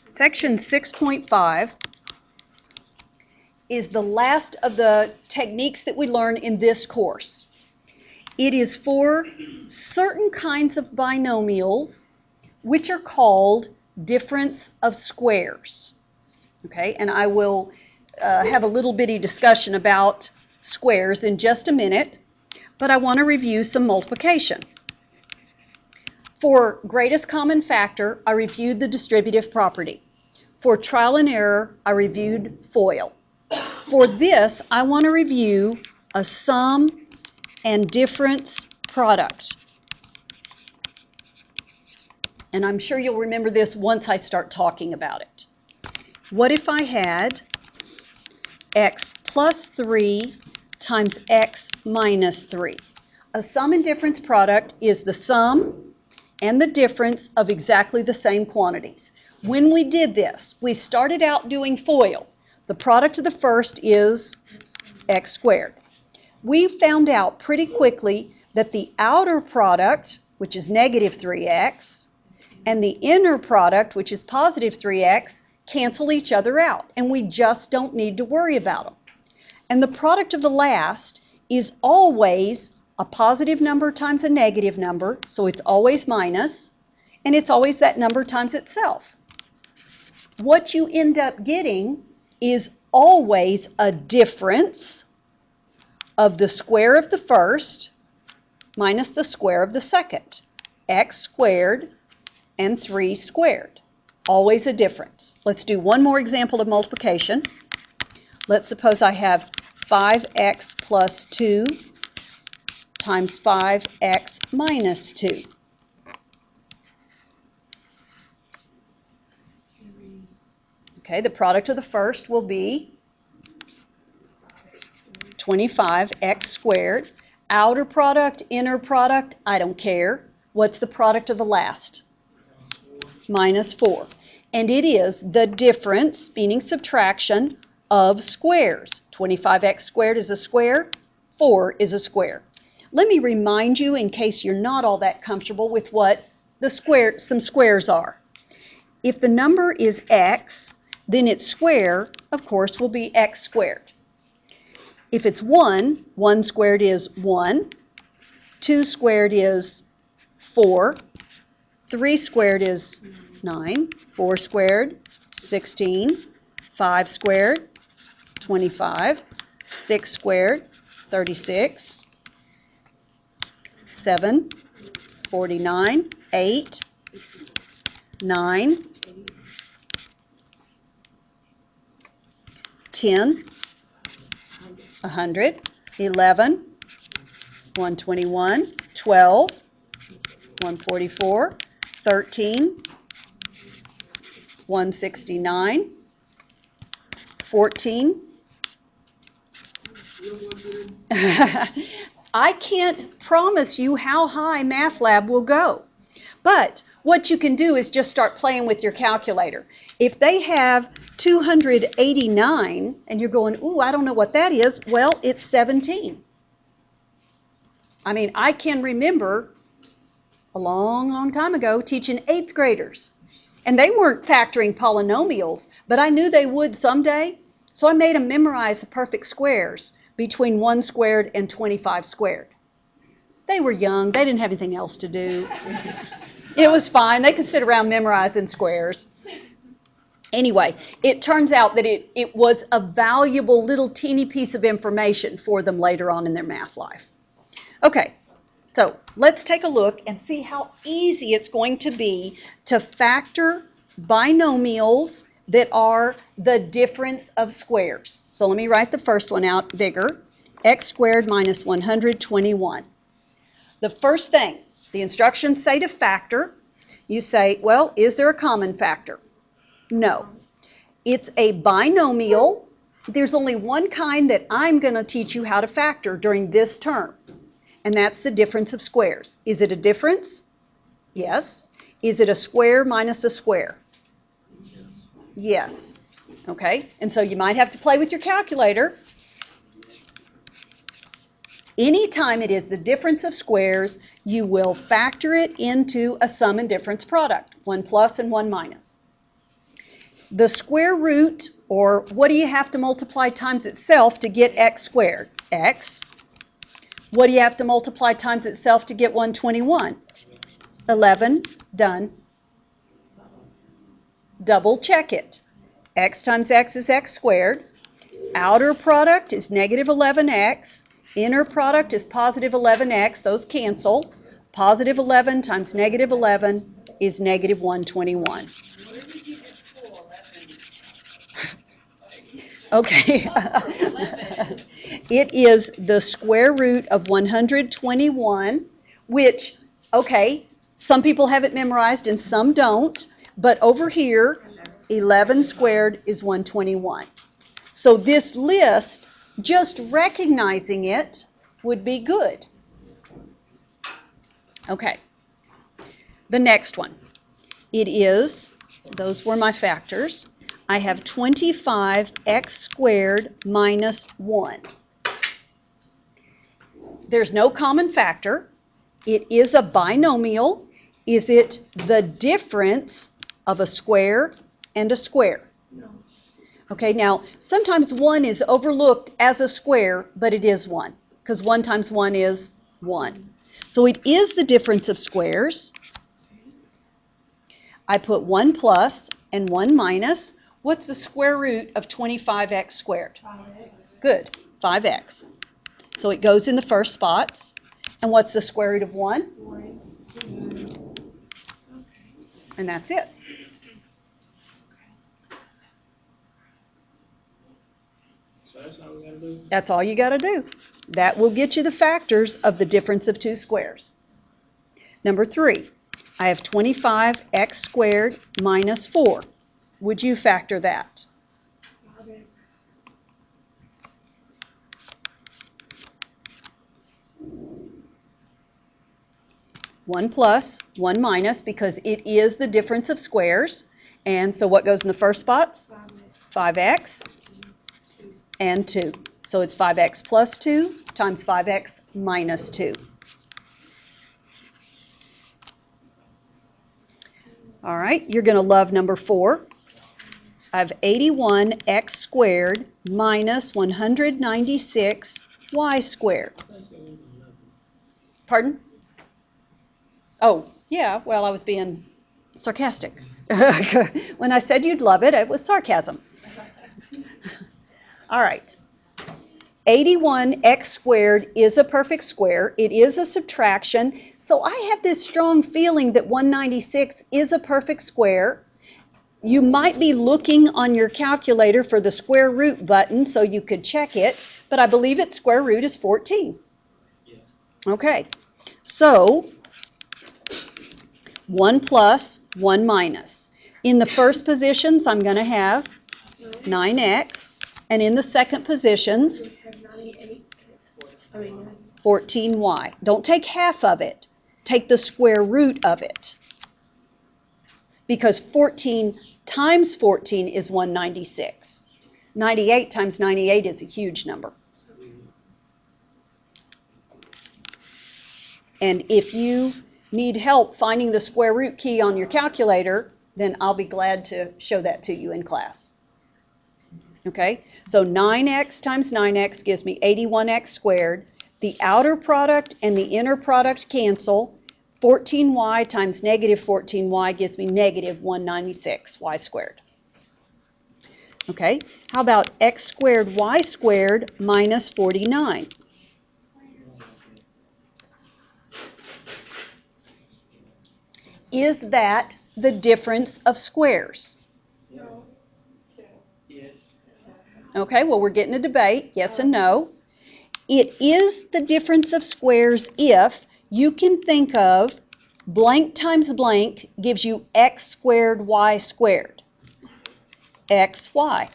Section 6.5 is the last of the techniques that we learn in this course. It is for certain kinds of binomials which are called difference of squares. Okay, and I will have a little bitty discussion about squares in just a minute, but I want to review some multiplication. For greatest common factor, I reviewed the distributive property. For trial and error, I reviewed FOIL. For this, I want to review a sum and difference product. And I'm sure you'll remember this once I start talking about it. What if I had x plus 3 times x minus 3? A sum and difference product is the sum and the difference of exactly the same quantities. When we did this, we started out doing FOIL. The product of the first is x squared. We found out pretty quickly that the outer product, which is negative 3x, and the inner product, which is positive 3x, cancel each other out, and we just don't need to worry about them. And the product of the last is always a positive number times a negative number, so it's always minus, and it's always that number times itself. What you end up getting is always a difference of the square of the first minus the square of the second. X squared and 3 squared. Always a difference. Let's do one more example of multiplication. Let's suppose I have 5x plus 2 times 5x minus 2. Okay, the product of the first will be 25x squared. Outer product, inner product, I don't care. What's the product of the last? Minus 4. And it is the difference, meaning subtraction, of squares. 25x squared is a square, 4 is a square. Let me remind you, in case you're not all that comfortable with what some squares are. If the number is x, then its square, of course, will be x squared. If it's 1, 1 squared is 1, 2 squared is 4, 3 squared is 9, 4 squared, 16, 5 squared, 25, 6 squared, 36, 7, 49, 8, 9, 10, 100, 11, 121, 12, 144, 13, 169, 14. I can't promise you how high Math Lab will go. But what you can do is just start playing with your calculator. If they have 289 and you're going, ooh, I don't know what that is, well, it's 17. I mean, I can remember a long, long time ago teaching 8th graders. And they weren't factoring polynomials, but I knew they would someday. So I made them memorize the perfect squares between 1 squared and 25 squared. They were young. They didn't have anything else to do. It was fine. They could sit around memorizing squares. Anyway, it turns out that it was a valuable little teeny piece of information for them later on in their math life. Okay, so let's take a look and see how easy it's going to be to factor binomials that are the difference of squares. So let me write the first one out bigger. X squared minus 121. The first thing, the instructions say to factor. You say, well, is there a common factor? No. It's a binomial. There's only one kind that I'm going to teach you how to factor during this term, and that's the difference of squares. Is it a difference? Yes. Is it a square minus a square? Yes. Okay, and so you might have to play with your calculator. Anytime it is the difference of squares, you will factor it into a sum and difference product, 1 plus and 1 minus. the square root, or what do you have to multiply times itself to get x squared? X. What do you have to multiply times itself to get 121? 11. Done. Double check it. X times x is x squared. Outer product is negative 11x. Inner product is positive 11x. Those cancel. Positive 11 times negative 11 is negative 121. Okay. It is the square root of 121, which, okay, some people have it memorized and some don't, but over here, 11 squared is 121. So this list, just recognizing it would be good. Okay. The next one. It is, those were my factors. I have 25x squared minus 1. There's no common factor. It is a binomial. Is it the difference of a square and a square? No. Okay, now sometimes 1 is overlooked as a square, but it is 1, because 1 times 1 is 1. So it is the difference of squares. I put 1 plus and 1 minus. What's the square root of 25x squared? 5x. Good, 5x. So it goes in the first spots. And what's the square root of 1? 1. And that's it. So that's all we gotta do? That's all you got to do. That will get you the factors of the difference of two squares. Number 3, I have 25x squared minus 4. Would you factor that? 5x. 1 plus, 1 minus, because it is the difference of squares. And so what goes in the first spots? 5x and 2. So it's 5x plus 2 times 5x minus 2. All right, you're going to love number 4. I have 81x squared minus 196y squared. Pardon? Oh, yeah, well, I was being sarcastic. When I said you'd love it, it was sarcasm. All right. 81x squared is a perfect square. It is a subtraction. So I have this strong feeling that 196 is a perfect square. You might be looking on your calculator for the square root button so you could check it, but I believe its square root is 14. Yes. Okay, so 1 plus, 1 minus. In the first positions, I'm going to have 9x, and in the second positions, 14y. Don't take half of it. Take the square root of it. Because 14 times 14 is 196. 98 times 98 is a huge number. And if you need help finding the square root key on your calculator, then I'll be glad to show that to you in class. Okay, so 9x times 9x gives me 81x squared. The outer product and the inner product cancel. 14y times negative 14y gives me negative 196y squared. Okay, how about x squared y squared minus 49? Is that the difference of squares? No. Yes. Okay, well, we're getting a debate, yes and no. It is the difference of squares if you can think of blank times blank gives you x squared y squared. xy,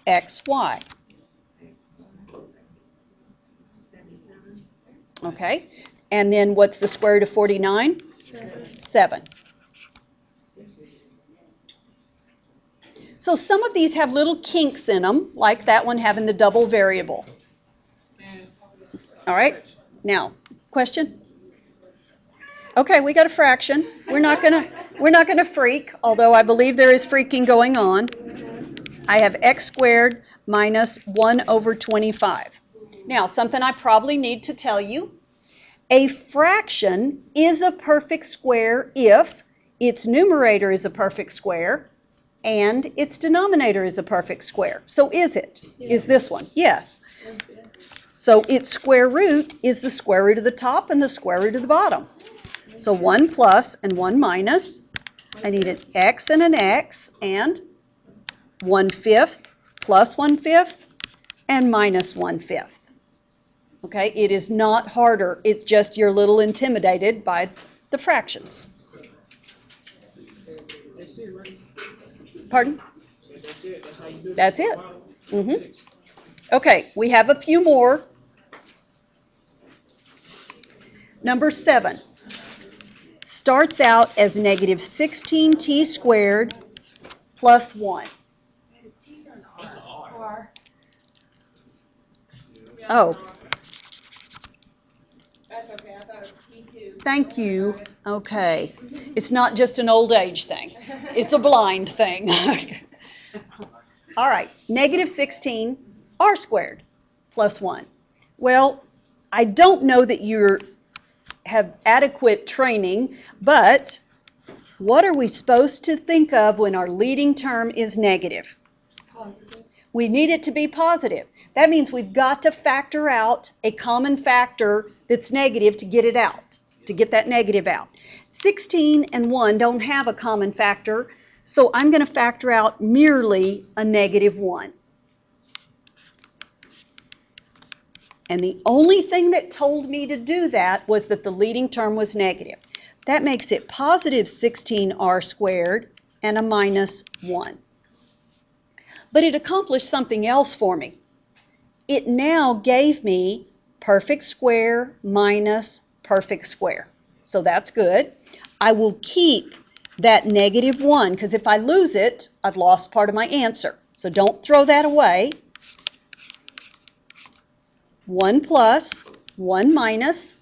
xy. Okay, and then what's the square root of 49? 7. So some of these have little kinks in them, like that one having the double variable. All right, now, question? Okay, we got a fraction. We're not gonna freak, although I believe there is freaking going on. I have x squared minus 1 over 25. Now, something I probably need to tell you. A fraction is a perfect square if its numerator is a perfect square and its denominator is a perfect square. So is it? Is this one? Yes. So its square root is the square root of the top and the square root of the bottom. So 1 plus and 1 minus. I need an x and an x and 1/5 plus 1/5 and minus 1/5. Okay, it is not harder. It's just you're a little intimidated by the fractions. That's it, right? Pardon? So that's it, that's how you do it? That's it. Mhm. Okay, we have a few more. Number 7 starts out as negative 16t squared plus 1. That's an R. R. Oh, That's okay, I thought it was T2. thank you. Okay. It's not just an old age thing. It's a blind thing. All right, negative 16 r squared plus 1. Well, I don't know that you have adequate training, but what are we supposed to think of when our leading term is negative? Positive. We need it to be positive. That means we've got to factor out a common factor that's negative to get it out, to get that negative out. 16 and 1 don't have a common factor, so I'm going to factor out merely a negative 1. And the only thing that told me to do that was that the leading term was negative. That makes it positive 16r squared and a minus 1. But it accomplished something else for me. It now gave me perfect square minus perfect square. So that's good. I will keep that negative 1, because if I lose it, I've lost part of my answer. So don't throw that away. 1 plus, 1 minus.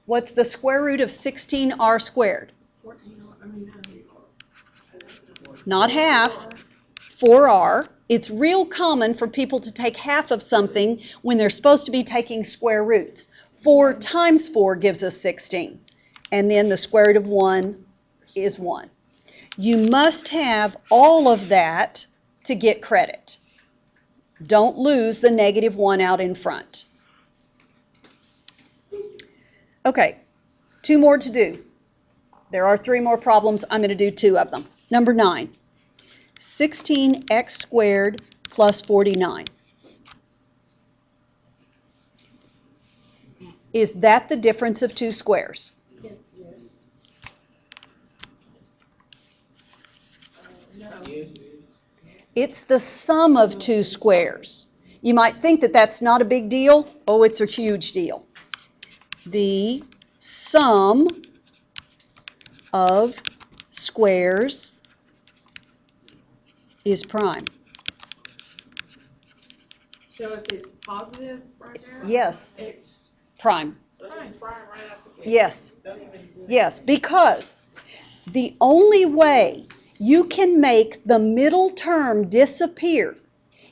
What's the square root of 16r squared? 14, Not half, 4r. It's real common for people to take half of something when they're supposed to be taking square roots. 4 times 4 gives us 16. And then the square root of 1 is 1. You must have all of that to get credit. Don't lose the negative 1 out in front. Okay, 2 more to do. There are 3 more problems. I'm going to do 2 of them. Number 9. 16x squared plus 49. Is that the difference of 2 squares? Yes. No. Yes, it is. It's the sum of 2 squares. You might think that that's not a big deal. Oh, it's a huge deal. The sum of squares is prime. So if it's positive right there? Yes, It's prime. prime. Prime right out the gate. Yes, Don't even do it. yes, because the only way you can make the middle term disappear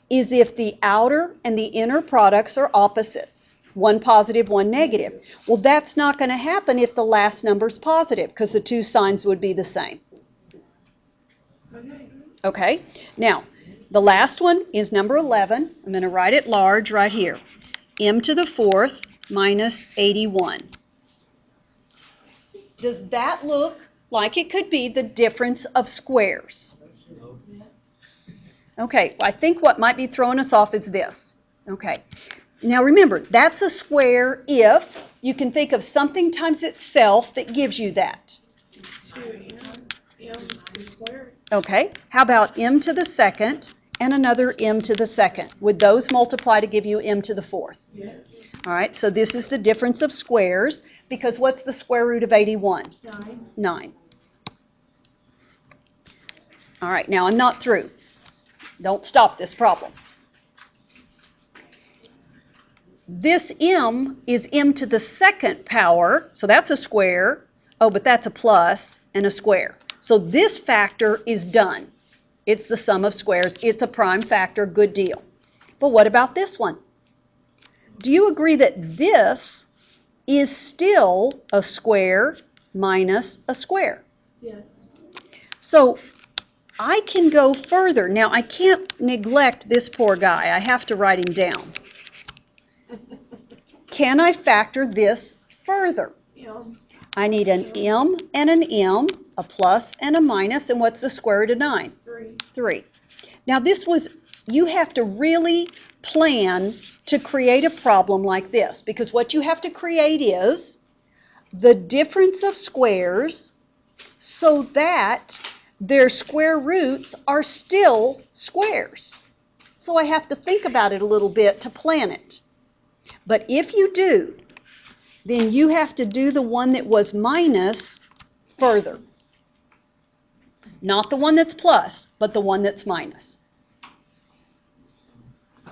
is if the outer and the inner products are opposites. 1 positive, 1 negative. Well, that's not going to happen if the last number's positive, because the 2 signs would be the same. Okay. Okay, now, the last one is number 11. I'm going to write it large right here. M to the 4th minus 81. Does that look like it could be the difference of squares? Okay, I think what might be throwing us off is this. Okay, now remember, that's a square if you can think of something times itself that gives you that. 2m squared. Okay, how about m to the 2nd and another m to the 2nd? Would those multiply to give you m to the 4th? Yes. All right, so this is the difference of squares, because what's the square root of 81? 9. 9. All right, now I'm not through. Don't stop this problem. This m is m to the 2nd power, so that's a square. Oh, but that's a plus and a square. So this factor is done. It's the sum of squares. It's a prime factor. Good deal. But what about this one? Do you agree that this is still a square minus a square? Yes. So I can go further. Now, I can't neglect this poor guy. I have to write him down. Can I factor this further? I need an m and an m, a plus and a minus, and what's the square root of 9? 3. 3. Now this was, you have to really plan to create a problem like this, because what you have to create is the difference of squares so that their square roots are still squares. So I have to think about it a little bit to plan it. But if you do, then you have to do the one that was minus further. Not the one that's plus, but the one that's minus.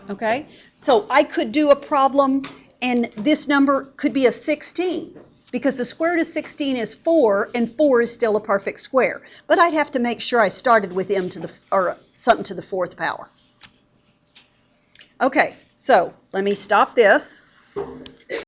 Okay? So I could do a problem, and this number could be a 16, because the square root of 16 is 4, and 4 is still a perfect square. But I'd have to make sure I started with m to the, or something to the 4th power. Okay, so let me stop this.